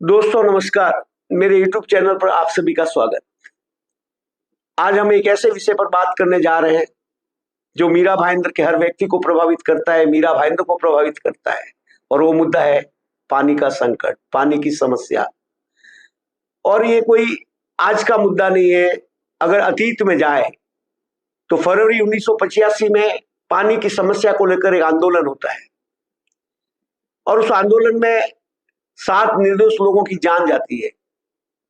दोस्तों नमस्कार। मेरे YouTube चैनल पर आप सभी का स्वागत। आज हम एक ऐसे विषय पर बात करने जा रहे हैं जो मीरा भाईंदर के हर व्यक्ति को प्रभावित करता है, मीरा भाईंदर को प्रभावित करता है, और वो मुद्दा है पानी का संकट, पानी की समस्या। और ये कोई आज का मुद्दा नहीं है। अगर अतीत में जाए तो फरवरी 1985 में पानी की समस्या को लेकर एक आंदोलन होता है और उस आंदोलन में 7 निर्दोष लोगों की जान जाती है,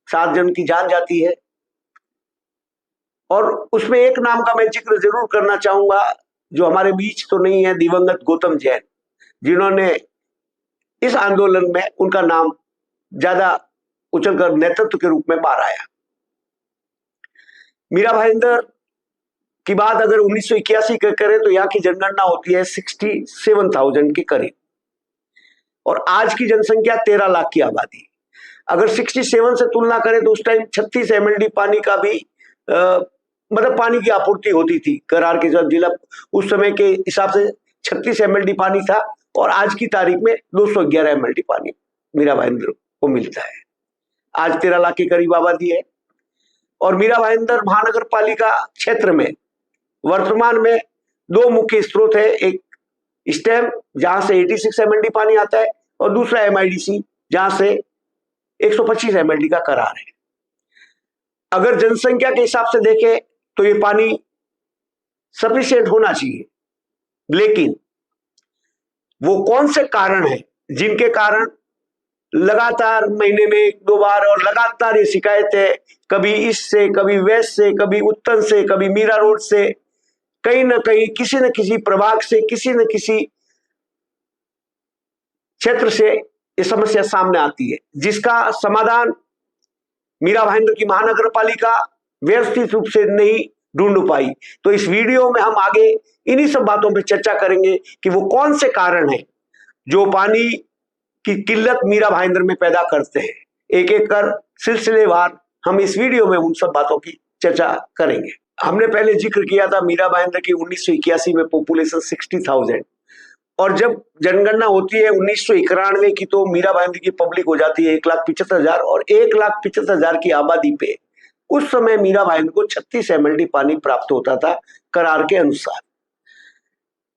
7 जन की जान जाती है। और उसमें एक नाम का मैं जिक्र जरूर करना चाहूंगा जो हमारे बीच तो नहीं है, दिवंगत गौतम जैन, जिन्होंने इस आंदोलन में उनका नाम ज्यादा उछलकर नेतृत्व के रूप में बाहर आया। मीरा भाईंदर की बात अगर 1981 की करें तो यहाँ की जनगणना होती है 67,000 के करीब, और आज की जनसंख्या 13 लाख की आबादी। अगर 67 से तुलना करें तो उस टाइम 36 MLD पानी का भी मतलब पानी की आपूर्ति होती थी। करार के जिला उस समय के हिसाब से 36 MLD पानी था, और आज की तारीख में 211 MLD पानी मीरा भाईंदर को मिलता है। आज 13 लाख के करीब आबादी है, और मीरा भाईंदर महानगर पालिका क्षेत्र में वर्तमान में 2 मुख्य स्रोत है। एक स्टेम जहां से 86 MLD पानी आता है, और दूसरा MIDC जहां से 125 MLD का करार है। अगर जनसंख्या के हिसाब से देखें तो ये पानी सफिशिएंट होना चाहिए, लेकिन वो कौन से कारण हैं जिनके कारण लगातार महीने में 1-2 बार और लगातार ये शिकायतें, कभी ईस्ट से, कभी वेस्ट से, कभी उत्तर से, कभी मीरा रोड से, कहीं ना कहीं किसी न किसी प्रभाग से, किसी न किसी क्षेत्र से ये समस्या सामने आती है, जिसका समाधान मीरा भाईंदर की महानगर पालिका व्यवस्थित रूप से नहीं ढूंढ पाई। तो इस वीडियो में हम आगे इन्हीं सब बातों पर चर्चा करेंगे कि वो कौन से कारण हैं जो पानी की किल्लत मीरा भाईंदर में पैदा करते हैं। एक एक कर सिलसिलेवार हम इस वीडियो में उन सब बातों की चर्चा करेंगे। हमने पहले जिक्र किया था मीरा भाईंदर की 1981 में पॉपुलेशन 60,000, और जब जनगणना होती है 1991 की तो मीरा भाईंदर की पब्लिक हो जाती है 1,75,000, और 1,75,000 की आबादी पे उस समय मीरा भाईंदर को 36 MLD पानी प्राप्त होता था करार के अनुसार।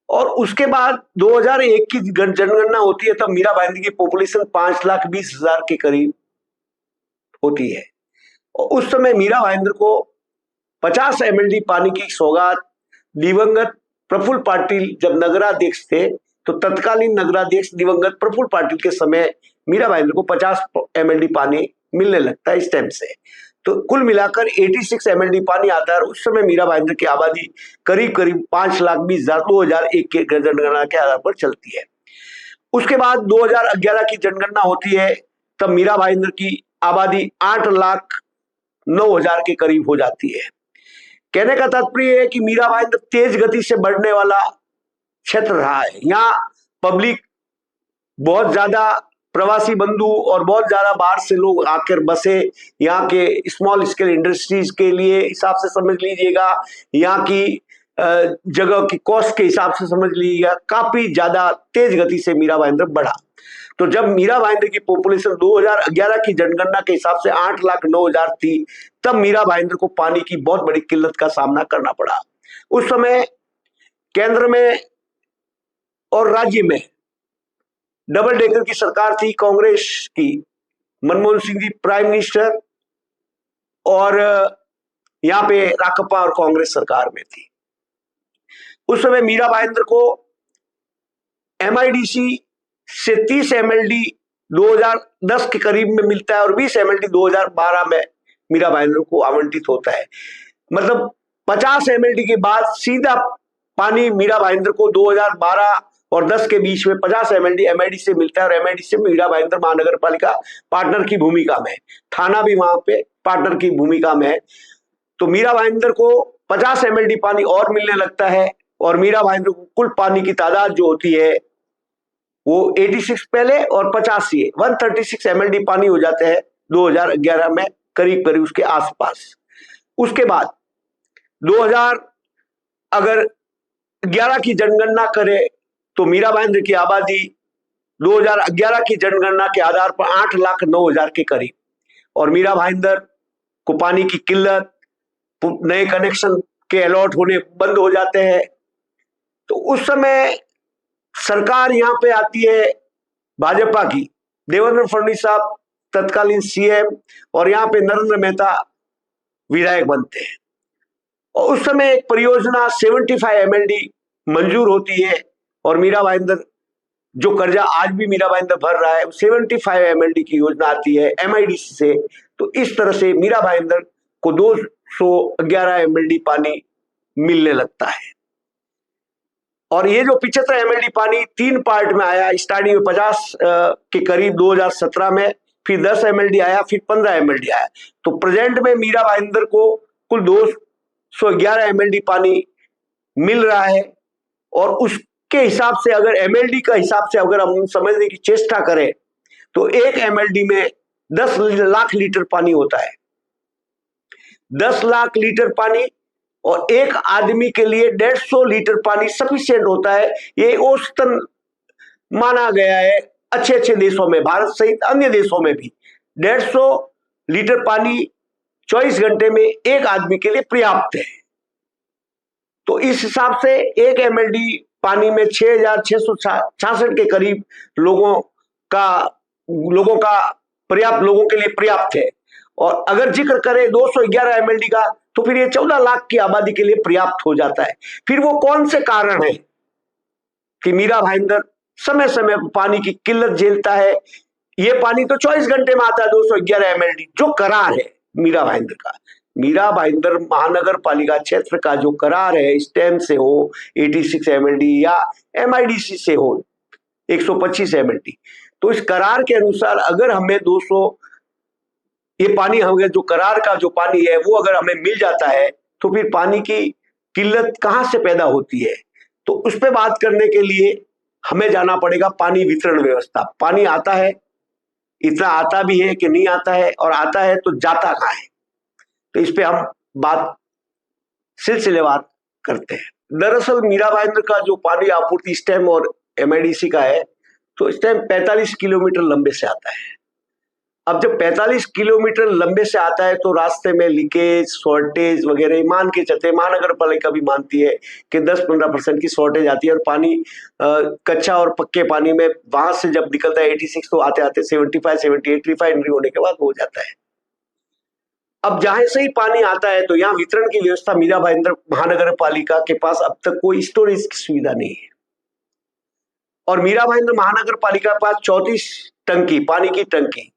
और उसके बाद 2001 की जनगणना होती है, तब मीरा भाईंदर की पॉपुलेशन 5,20,000 के करीब होती है, और उस समय मीरा भाईंदर को 50 MLD पानी की सौगात दिवंगत प्रफुल्ल पाटिल जब नगराध्यक्ष थे, तो तत्कालीन नगराध्यक्ष दिवंगत प्रफुल्ल पाटिल के समय मीरा भाईंदर को 50 MLD पानी मिलने लगता है इस टाइम से। तो कुल मिलाकर 86 MLD पानी आता है, और उस समय मीरा भाईंदर की आबादी करीब करीब 5,20,000 2001 के जनगणना के आधार पर चलती है। उसके बाद 2011 की जनगणना होती है, तब मीरा भाईंदर की आबादी 8,09,000 के करीब हो जाती है। कहने का तात्पर्य है कि मीरा भाईंदर तेज गति से बढ़ने वाला क्षेत्र रहा है। यहाँ पब्लिक बहुत ज्यादा, प्रवासी बंधु और बहुत ज्यादा बाहर से लोग आकर बसे, यहाँ के स्मॉल स्केल इंडस्ट्रीज के लिए हिसाब से समझ लीजिएगा, यहाँ की जगह की कॉस्ट के हिसाब से समझ लीजिएगा, काफी ज्यादा तेज गति से मीरा भाईंदर बढ़ा। तो जब मीरा भाईंदर की पॉपुलेशन 2011 की जनगणना के हिसाब से 8,09,000 थी, तब मीरा भाईंदर को पानी की बहुत बड़ी किल्लत का सामना करना पड़ा। उस समय केंद्र में और राज्य में डबल डेकर की सरकार थी, कांग्रेस की, मनमोहन सिंह जी प्राइम मिनिस्टर, और यहाँ पे राकपा और कांग्रेस सरकार में थी। उस समय मीरा भाईंदर को MIDC से 30 MLD 2010 के करीब में मिलता है, और 20 MLD 2012 में मीरा भाईंदर को आवंटित होता है। मतलब 50 MLD के बाद सीधा पानी मीरा भाईंदर को 2012 और 10 के बीच में 50 MLD MIDC से मिलता है, और MIDC से मीरा भाईंदर महानगर पालिका पार्टनर की भूमिका में है, थाना भी वहां पे पार्टनर की भूमिका में है। तो मीरा भाईंदर को 50 MLD पानी और मिलने लगता है, और मीरा भाईंदर को कुल पानी की तादाद जो होती है वो 86 पहले और 50 ये 136 MLD पानी हो जाते हैं 2011 में, करीब करीब उसके आसपास। उसके बाद 2011 की जनगणना करें तो मीरा भाईंदर की आबादी 2011 की जनगणना के आधार पर 8,09,000 के करीब, और मीरा भाईंदर को पानी की किल्लत, नए कनेक्शन के अलॉट होने बंद हो जाते हैं। तो उस समय सरकार यहां पे आती है भाजपा की, देवेंद्र फडणवीस साहब तत्कालीन सीएम, और यहां पे नरेंद्र मेहता विधायक बनते हैं, और उस समय एक परियोजना 75 MLD मंजूर होती है, और मीरा भाईंदर जो कर्जा आज भी मीरा भाईंदर भर रहा है 75 MLD की योजना आती है MIDC से। तो इस तरह से मीरा भाईंदर को 211 MLD पानी मिलने लगता है। और ये जो 75 MLD पानी 3 पार्ट में आया, स्टार्टिंग में 50 के करीब 2017 में, फिर 10 MLD आया, फिर 15 MLD आया। तो प्रेजेंट में मीरा भाईंदर को कुल 211 MLD पानी मिल रहा है। और उसके हिसाब से अगर MLD का हिसाब से अगर हम समझने की चेष्टा करें तो एक MLD में 10 लाख लीटर पानी होता है, 10 लाख लीटर पानी, और एक आदमी के लिए 150 लीटर पानी सफिशिएंट होता है। ये औसतन माना गया है अच्छे अच्छे देशों में, भारत सहित अन्य देशों में भी 150 लीटर पानी 24 घंटे में एक आदमी के लिए पर्याप्त है। तो इस हिसाब से एक MLD पानी में 6,666 के करीब लोगों का पर्याप्त, लोगों के लिए पर्याप्त है। और अगर जिक्र करें 211 MLD का, तो फिर ये 14 लाख की आबादी के लिए पर्याप्त हो जाता है। फिर वो कौन से कारण है कि मीरा भाईंदर समय समय पर पानी की किल्लत झेलता है? ये पानी तो 24 घंटे में आता है 211 MLD, जो करार है मीरा भाईंदर का। मीरा भाईंदर महानगर पालिका क्षेत्र का जो करार है, स्टेम से हो 86 MLD या MIDC से हो 125 MLD, तो इस करार के अनुसार अगर हमें 200 ये पानी, हमें जो करार का जो पानी है वो अगर हमें मिल जाता है, तो फिर पानी की किल्लत कहां से पैदा होती है? तो उस पर बात करने के लिए हमें जाना पड़ेगा पानी वितरण व्यवस्था। पानी आता है, इतना आता भी है कि नहीं आता है, और आता है तो जाता कहां है? तो इस पे हम बात सिलसिलेवार करते हैं। दरअसल मीरा भाईंदर का जो पानी आपूर्ति स्टेम और MIDC का है, तो स्टेम 45 किलोमीटर लंबे से आता है। अब जब 45 किलोमीटर लंबे से आता है तो रास्ते में लीकेज, शॉर्टेज वगैरह मान के चलते, महानगर पालिका भी मानती है कि 10-15% की शॉर्टेज आती है, और पानी कच्चा और पक्के पानी में वहां से जब निकलता है 86, तो आते आते 75, 78 रिफाइनरी होने के बाद हो जाता है। अब जहां से ही पानी आता है तो यहाँ वितरण की व्यवस्था मीरा भाईंदर महानगर पालिका के पास अब तक कोई स्टोरेज की सुविधा नहीं है। और मीरा भाईंदर महानगर पालिका के पास 34 टंकी, पानी की टंकी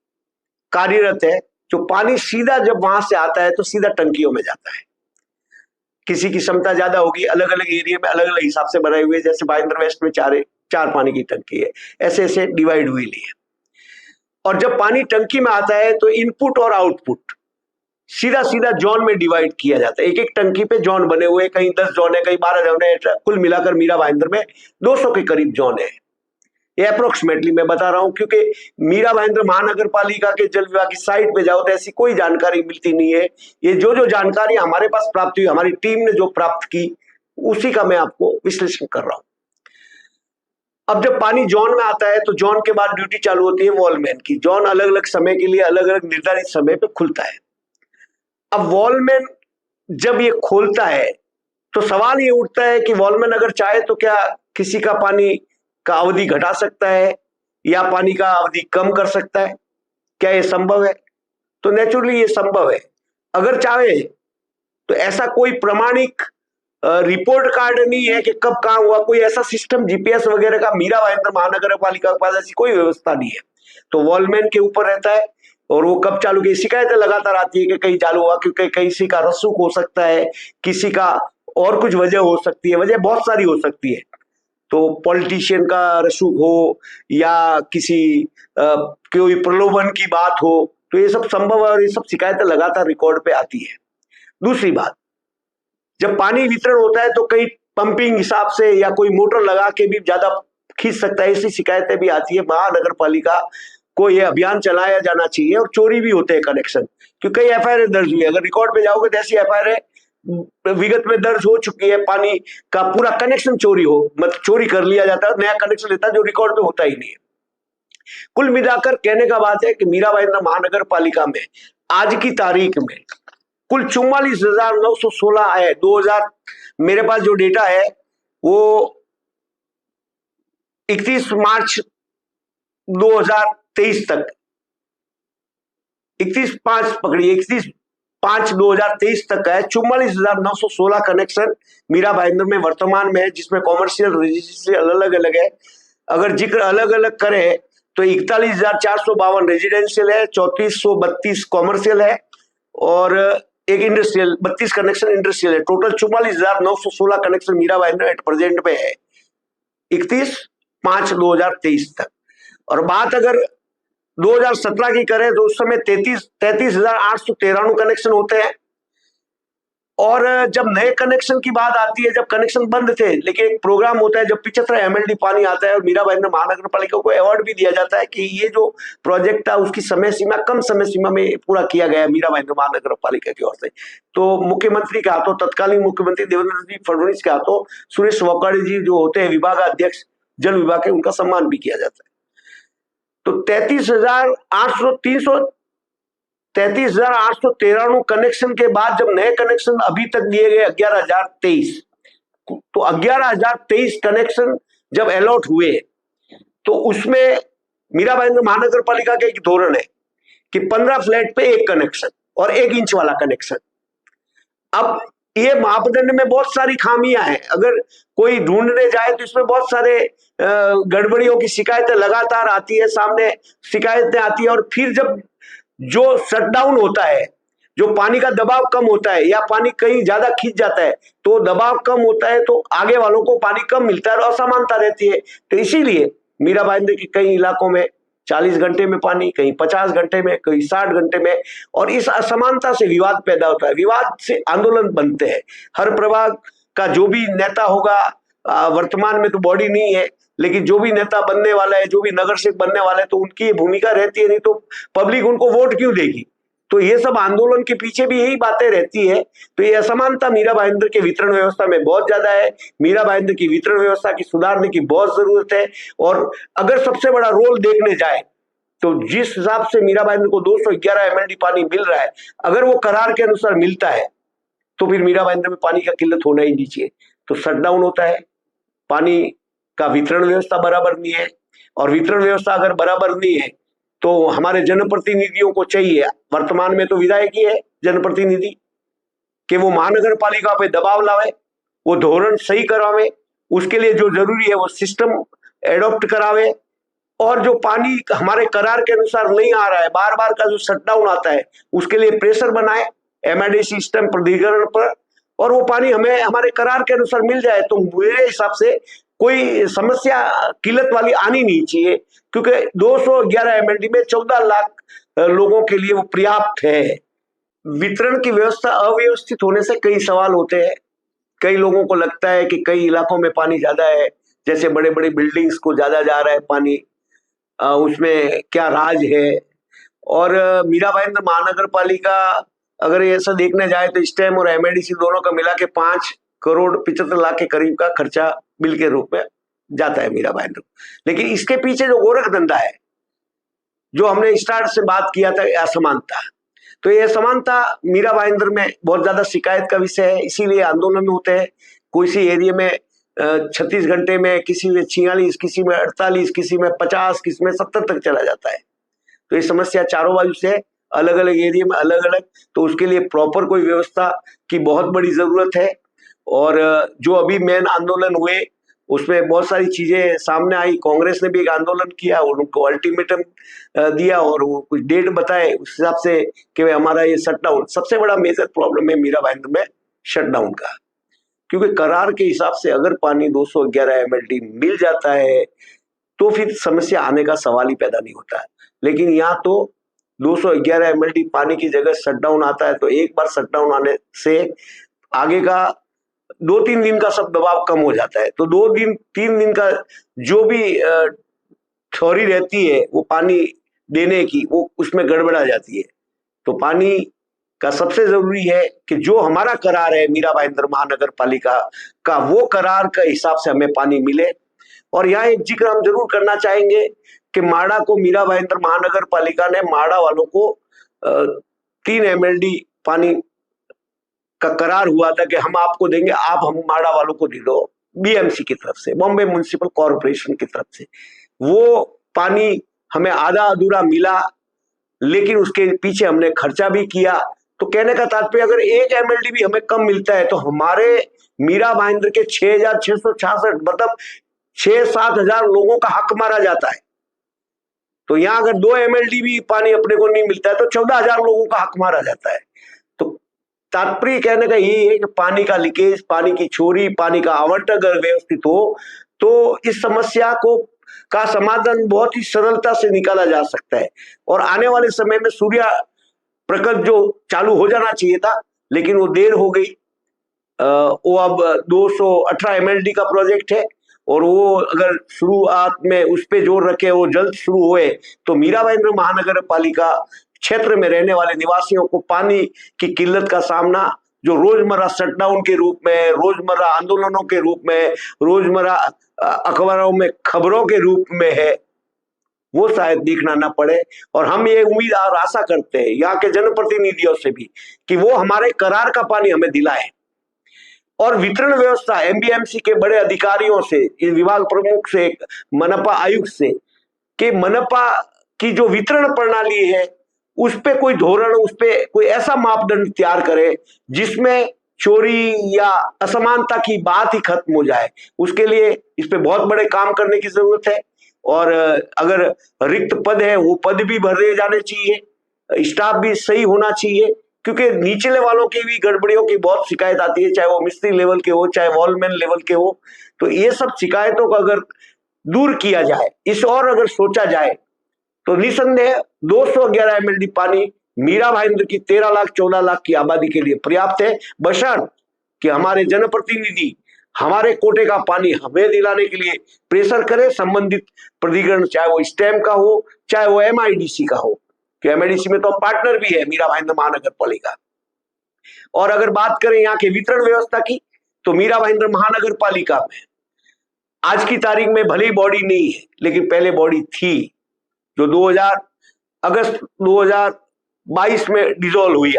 कार्यरत है, जो पानी सीधा जब वहां से आता है तो सीधा टंकियों में जाता है। किसी की क्षमता ज्यादा होगी, अलग अलग एरिया में अलग अलग हिसाब से बनाए हुए, जैसे भाईंदर वेस्ट में 4 पानी की टंकी है, ऐसे ऐसे डिवाइड हुई ली है। और जब पानी टंकी में आता है तो इनपुट और आउटपुट सीधा सीधा जोन में डिवाइड किया जाता है। एक एक टंकी पे जोन बने हुए, कहीं 10 जोन है, कहीं 12 जोन है, कुल मिलाकर मीरा भाईंदर में 200 के करीब जोन है। ये अप्रोक्सीमेटली मैं बता रहा हूं, क्योंकि मीरा भाईंदर महानगर पालिका के जल विभाग की साइट पे जाओ तो ऐसी कोई जानकारी मिलती नहीं है। ये जो जानकारी हमारे पास प्राप्त हुई, हमारी टीम ने जो प्राप्त की, उसी का मैं आपको विश्लेषण कर रहा हूं। अब जब पानी जोन में आता है तो जोन के बाद ड्यूटी चालू होती है वॉलमैन की। जोन अलग अलग समय के लिए अलग अलग निर्धारित समय पे खुलता है। अब वॉलमैन जब ये खोलता है तो सवाल ये उठता है कि वॉलमैन अगर चाहे तो क्या किसी का पानी का अवधि घटा सकता है या पानी का अवधि कम कर सकता है? क्या ये संभव है? तो नेचुरली ये संभव है। अगर चाहे तो ऐसा कोई प्रमाणिक रिपोर्ट कार्ड नहीं है कि कब कहां हुआ, कोई ऐसा सिस्टम GPS वगैरह का मीरा भाईंदर महानगर पालिका के पास ऐसी कोई व्यवस्था नहीं है। तो वॉलमैन के ऊपर रहता है, और वो कब चालू की शिकायतें लगातार आती है कि कहीं चालू हुआ, क्योंकि किसी का रसूख हो सकता है, किसी का और कुछ वजह हो सकती है, वजह बहुत सारी हो सकती है। तो पॉलिटिशियन का रसूख हो या किसी कोई प्रलोभन की बात हो, तो ये सब संभव है, और ये सब शिकायतें लगातार रिकॉर्ड पे आती है। दूसरी बात, जब पानी वितरण होता है तो कई पंपिंग हिसाब से या कोई मोटर लगा के भी ज्यादा खींच सकता है, ऐसी शिकायतें भी आती है। महानगर पालिका को यह अभियान चलाया जाना चाहिए। और चोरी भी होते हैं कनेक्शन, क्योंकि कई FIR दर्ज हुई है। अगर रिकॉर्ड पे जाओगे तो ऐसी FIR विगत में दर्ज हो चुकी है, पानी का पूरा कनेक्शन चोरी हो, मतलब चोरी कर लिया जाता है, नया कनेक्शन लेता है जो रिकॉर्ड पे होता ही नहीं है। कुल मिलाकर कहने का बात है कि मीरा भाईंदर महानगर पालिका में आज की तारीख में कुल 44,916 है। 2000 मेरे पास जो डेटा है वो 31 मार्च 2023 तक, 31/5 पकड़िए, 31/5/2023 तक है। 44,916 कनेक्शन मीरा भाईंदर में वर्तमान में है, जिसमें कॉमर्शियल रेजिडेंशियल अलग अलग है। अगर जिक्र अलग अलग करें तो 41,452 रेजिडेंशियल है, 3432 कॉमर्शियल है और एक इंडस्ट्रियल, 32 कनेक्शन इंडस्ट्रियल है। Total 44,916 connection Mira Bhayandar at present पे है 31/5/2023 तक। और बात अगर 2017 की करें तो उस समय 33,893 कनेक्शन होते हैं। और जब नए कनेक्शन की बात आती है, जब कनेक्शन बंद थे, लेकिन एक प्रोग्राम होता है जब 75 MLD पानी आता है और मीरा भाईंदर महानगर पालिका को अवार्ड भी दिया जाता है कि ये जो प्रोजेक्ट था उसकी समय सीमा कम समय सीमा में पूरा किया गया मीरा भाईंदर महानगर पालिका की ओर से। तो मुख्यमंत्री के हाथों, तत्कालीन मुख्यमंत्री देवेंद्र जी फडणवीस के हाथों सुरेश वाकाड़ी जी जो होते हैं विभागाध्यक्ष जल विभाग के, उनका सम्मान भी किया जाता है। तो 33,893 कनेक्शन के बाद जब नए कनेक्शन अभी तक दिए गए 11,023, तो 11,023 कनेक्शन जब अलॉट हुए तो उसमें मीरा भाईंदर महानगर पालिका का एक धोरण है कि 15 फ्लैट पे एक कनेक्शन और 1 इंच वाला कनेक्शन। अब ये मापदंड में बहुत सारी खामियां हैं, अगर कोई ढूंढने जाए तो इसमें बहुत सारे गड़बड़ियों की शिकायतें लगातार आती है, सामने शिकायतें आती है। और फिर जब जो शटडाउन होता है, जो पानी का दबाव कम होता है या पानी कहीं ज्यादा खींच जाता है, तो दबाव कम होता है तो आगे वालों को पानी कम मिलता है और असमानता रहती है। तो इसीलिए मीरा भाईंदर के कई इलाकों में 40 घंटे में पानी, कहीं 50 घंटे में, कहीं 60 घंटे में, और इस असमानता से विवाद पैदा होता है, विवाद से आंदोलन बनते हैं। हर प्रभाग का जो भी नेता होगा, वर्तमान में तो बॉडी नहीं है, लेकिन जो भी नेता बनने वाला है, जो भी नगर सेवक बनने वाला है, तो उनकी भूमिका रहती है, नहीं तो पब्लिक उनको वोट क्यों देगी। तो ये सब आंदोलन के पीछे भी यही बातें रहती है। तो ये असमानता मीरा भाईंदर के वितरण व्यवस्था में बहुत ज्यादा है। मीरा भाईंदर की वितरण व्यवस्था की सुधारने की बहुत जरूरत है। और अगर सबसे बड़ा रोल देखने जाए तो जिस हिसाब से मीरा भाईंदर को 211 MLD पानी मिल रहा है, अगर वो करार के अनुसार मिलता है तो फिर मीरा भाईंदर में पानी का किल्लत होना ही नहीं चाहिए। तो शटडाउन होता है, पानी का वितरण व्यवस्था बराबर नहीं है, और वितरण व्यवस्था अगर बराबर नहीं है तो हमारे जनप्रतिनिधियों को चाहिए, वर्तमान में तो विधायक ही है जनप्रतिनिधि, कि वो महानगर पालिका पे दबाव लावे, वो धोरण सही करावे, उसके लिए जो जरूरी है वो सिस्टम एडॉप्ट करावे, और जो पानी हमारे करार के अनुसार नहीं आ रहा है, बार बार का जो शटडाउन आता है, उसके लिए प्रेशर बनाए MID सिस्टम प्राधिकरण पर, और वो पानी हमें हमारे करार के अनुसार मिल जाए। तो मेरे हिसाब से कोई समस्या किल्लत वाली आनी नहीं चाहिए, क्योंकि 211 MLD में 14 लाख लोगों के लिए वो पर्याप्त है। वितरण की व्यवस्था अव्यवस्थित होने से कई सवाल होते हैं। कई लोगों को लगता है कि कई इलाकों में पानी ज्यादा है, जैसे बड़े बड़े बिल्डिंग्स को ज्यादा जा रहा है पानी, उसमें क्या राज है। और मीरा भाईंदर महानगर पालिका अगर ऐसा देखने जाए तो स्टेम और MIDC दोनों का मिला के 5,75,00,000 के करीब का खर्चा बिल के रूप में जाता है मीरा भाईंदर। लेकिन इसके पीछे जो गोरख धंधा है, जो हमने स्टार्ट से बात किया था, असमानता, तो ये असमानता मीरा भाईंदर में बहुत ज्यादा शिकायत का विषय है। इसीलिए आंदोलन होते हैं। कोई सी एरिया में 36 घंटे में, किसी में 46, किसी में 48, किसी में 50, किसी में 70 तक चला जाता है। तो ये समस्या चारों बाजू से अलग अलग एरिया में अलग अलग, तो उसके लिए प्रॉपर कोई व्यवस्था की बहुत बड़ी जरूरत है। और जो अभी मेन आंदोलन हुए उसमें बहुत सारी चीजें सामने आई। कांग्रेस ने भी एक आंदोलन किया और उनको अल्टीमेटम दिया और वो कुछ डेट बताए उस हिसाब से कि हमारा ये शटडाउन, सबसे बड़ा मेजर प्रॉब्लम है मीरा भाईंदर में शटडाउन का, क्योंकि करार के हिसाब से अगर पानी 211 MLD मिल जाता है तो फिर समस्या आने का सवाल ही पैदा नहीं होता है। लेकिन यहाँ तो 211 MLD पानी की जगह शटडाउन आता है, तो एक बार शटडाउन आने से आगे का 2-3 दिन का सब दबाव कम हो जाता है। तो 2-3 दिन का जो भी थ्योरी रहती है वो पानी देने की, वो उसमें गड़बड़ा जाती है। तो पानी का सबसे जरूरी है कि जो हमारा करार है मीरा भाईंदर महानगर पालिका का, वो करार के हिसाब से हमें पानी मिले। और यहाँ एक जिक्र हम जरूर करना चाहेंगे कि माड़ा को मीरा भाईंदर महानगर पालिका ने माड़ा वालों को 3 MLD पानी का करार हुआ था कि हम आपको देंगे, आप हम माड़ा वालों को दे दो, BMC की तरफ से, बॉम्बे म्युनिसिपल कॉर्पोरेशन की तरफ से। वो पानी हमें आधा अधूरा मिला, लेकिन उसके पीछे हमने खर्चा भी किया। तो कहने का तात्पर्य, अगर 1 MLD भी हमें कम मिलता है तो हमारे मीरा भाईंदर के 6,666 मतलब 6-7 हजार लोगों का हक मारा जाता है। तो यहां अगर 2 MLD भी पानी अपने को नहीं मिलता है तो 14,000 लोगों का हक मारा जाता है। तो तात्पर्य कहने का यही है कि पानी का लीकेज, पानी की चोरी, पानी का आवंटन अगर व्यवस्थित हो तो इस समस्या को का समाधान बहुत ही सरलता से निकाला जा सकता है। और आने वाले समय में सूर्य प्रकल्प जो चालू हो जाना चाहिए था, लेकिन वो देर हो गई। वो अब 218 MLD का प्रोजेक्ट है, और वो अगर शुरुआत में उस पे जोर रखे, वो जल्द शुरू हुए तो मीरा भाईंदर महानगर पालिका क्षेत्र में रहने वाले निवासियों को पानी की किल्लत का सामना, जो रोजमर्रा शटडाउन के रूप में, रोजमर्रा आंदोलनों के रूप में, रोजमर्रा अखबारों में खबरों के रूप में है, वो शायद देखना ना पड़े। और हम ये उम्मीद और आशा करते हैं यहाँ के जनप्रतिनिधियों से भी कि वो हमारे करार का पानी हमें दिलाए। और वितरण व्यवस्था MBMC के बड़े अधिकारियों से, विभाग प्रमुख से, मनपा आयुक्त से, कि मनपा की जो वितरण प्रणाली है उस पे कोई धोरण, उस पे कोई ऐसा मापदंड तैयार करे जिसमें चोरी या असमानता की बात ही खत्म हो जाए। उसके लिए इस पे बहुत बड़े काम करने की जरूरत है। और अगर रिक्त पद है वो पद भी भरे जाने चाहिए, स्टाफ भी सही होना चाहिए, क्योंकि निचले वालों की भी गड़बड़ियों की बहुत शिकायत आती है, चाहे वो मिस्त्री लेवल के हो, चाहे वॉलमैन लेवल के हो। तो ये सब शिकायतों को अगर दूर किया जाए, इस और अगर सोचा जाए, तो निसंदेह 211 MLD पानी मीरा भाईंदर की 13 लाख 14 लाख की आबादी के लिए पर्याप्त है, बशर्ते कि हमारे जनप्रतिनिधि हमारे कोटे का पानी हमें दिलाने के लिए प्रेशर करे। संबंधित प्राधिकरण, चाहे वो स्टैम का हो, चाहे वो MIDC का हो, कि MIDC में तो हम पार्टनर भी है मीरा भाईंदर महानगर पालिका। और अगर बात करें यहाँ के वितरण व्यवस्था की, तो मीरा भाईंदर महानगर पालिका में आज की तारीख में भले ही बॉडी नहीं है, लेकिन पहले बॉडी थी, जो अगस्त 2022 में डिसॉल्व हुई।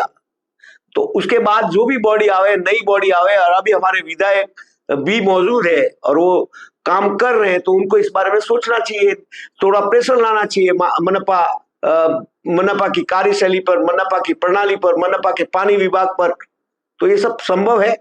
तो उसके बाद जो भी बॉडी आवे, नई बॉडी आवे, और अभी हमारे विधायक भी मौजूद है और वो काम कर रहे हैं, तो उनको इस बारे में सोचना चाहिए, थोड़ा प्रेशर लाना चाहिए मनपा की कार्यशैली पर, मनपा की प्रणाली पर, मनपा के पानी विभाग पर। तो ये सब संभव है,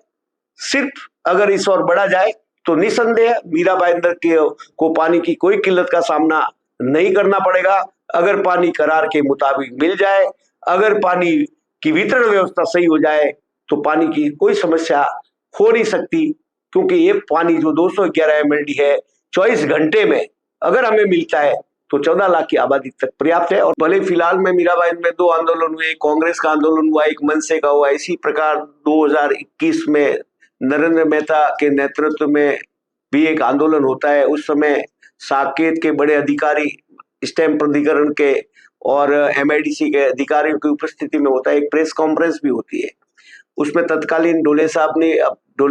सिर्फ अगर इस और बढ़ा जाए तो निसंदेह मीरा भाईंदर को पानी की कोई किल्लत का सामना नहीं करना पड़ेगा। अगर पानी करार के मुताबिक मिल जाए, अगर पानी की वितरण व्यवस्था सही हो जाए, तो पानी की कोई समस्या हो नहीं सकती, क्योंकि ये पानी जो 211 MLD है 24 घंटे में अगर हमें मिलता है तो 14 लाख की आबादी तक पर्याप्त है। और भले फिलहाल में मीरा भाईंदर में 2 आंदोलन हुए, कांग्रेस का आंदोलन हुआ, एक मनसे का हुआ, इसी प्रकार 2021 में नरेंद्र मेहता के नेतृत्व में भी एक आंदोलन होता है। उस समय साकेत के बड़े अधिकारी, स्टैम्प प्राधिकरण के और MIDC के अधिकारियों की उपस्थिति में होता है, एक प्रेस कॉन्फ्रेंस भी होती है। उसमें तत्कालीन डोले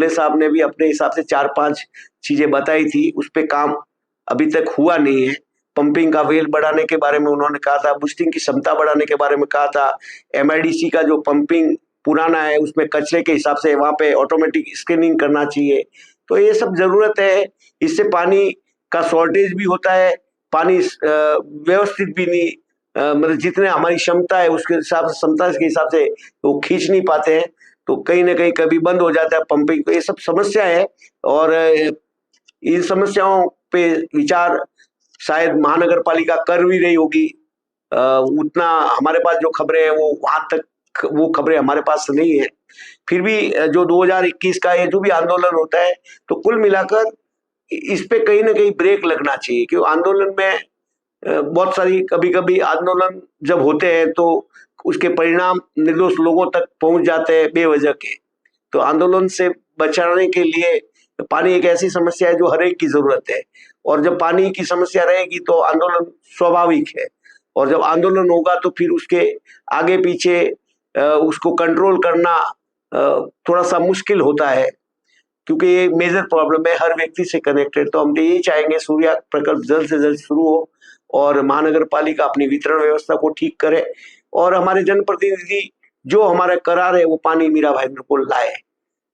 साहब ने भी अपने हिसाब से 4-5 चीजें बताई थी, उस पे काम अभी तक हुआ नहीं है। पंपिंग का वेल बढ़ाने के बारे में उन्होंने कहा था, बूस्टिंग की क्षमता बढ़ाने के बारे में कहा था, MIDC का जो पंपिंग पुराना है उसमें कचरे के हिसाब से वहां पे ऑटोमेटिक स्क्रीनिंग करना चाहिए। तो ये सब जरूरत है, इससे पानी का शॉर्टेज भी होता है, पानी व्यवस्थित भी नहीं, मतलब जितने हमारी क्षमता है उसके हिसाब से, क्षमता के हिसाब से वो खींच नहीं पाते हैं, तो कहीं ना कहीं कभी बंद हो जाता है पंपिंग। तो ये सब समस्या है, और इन समस्याओं पे विचार शायद महानगर पालिका कर भी रही होगी। उतना हमारे पास जो खबरें हैं वो वहां तक, वो खबरें हमारे पास नहीं है। फिर भी जो 2021 का ये जो भी आंदोलन होता है, तो कुल मिलाकर इस पे कहीं ना कहीं ब्रेक लगना चाहिए, क्योंकि आंदोलन में बहुत सारी, कभी कभी आंदोलन जब होते हैं तो उसके परिणाम निर्दोष लोगों तक पहुंच जाते हैं बेवजह के। तो आंदोलन से बचाने के लिए पानी एक ऐसी समस्या है जो हर एक की जरूरत है, और जब पानी की समस्या रहेगी तो आंदोलन स्वाभाविक है, और जब आंदोलन होगा तो फिर उसके आगे पीछे उसको कंट्रोल करना थोड़ा सा मुश्किल होता है, क्योंकि ये मेजर प्रॉब्लम है, हर व्यक्ति से कनेक्टेड। तो हम तो यही चाहेंगे सूर्य प्रकल्प जल्द से जल्द शुरू हो और महानगर पालिका अपनी वितरण व्यवस्था को ठीक करे और हमारे जनप्रतिनिधि जो हमारा करार है वो पानी मीरा भाईंदर को लाए।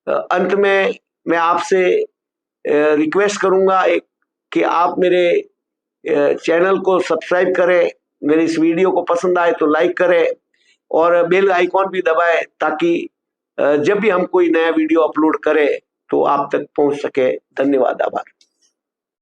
अंत में मैं आपसे रिक्वेस्ट करूंगा एक कि आप मेरे चैनल को सब्सक्राइब करें, मेरी इस वीडियो को पसंद आए तो लाइक करें और बेल आइकॉन भी दबाएं ताकि जब भी हम कोई नया वीडियो अपलोड करें तो आप तक पहुंच सके। धन्यवाद, आभार।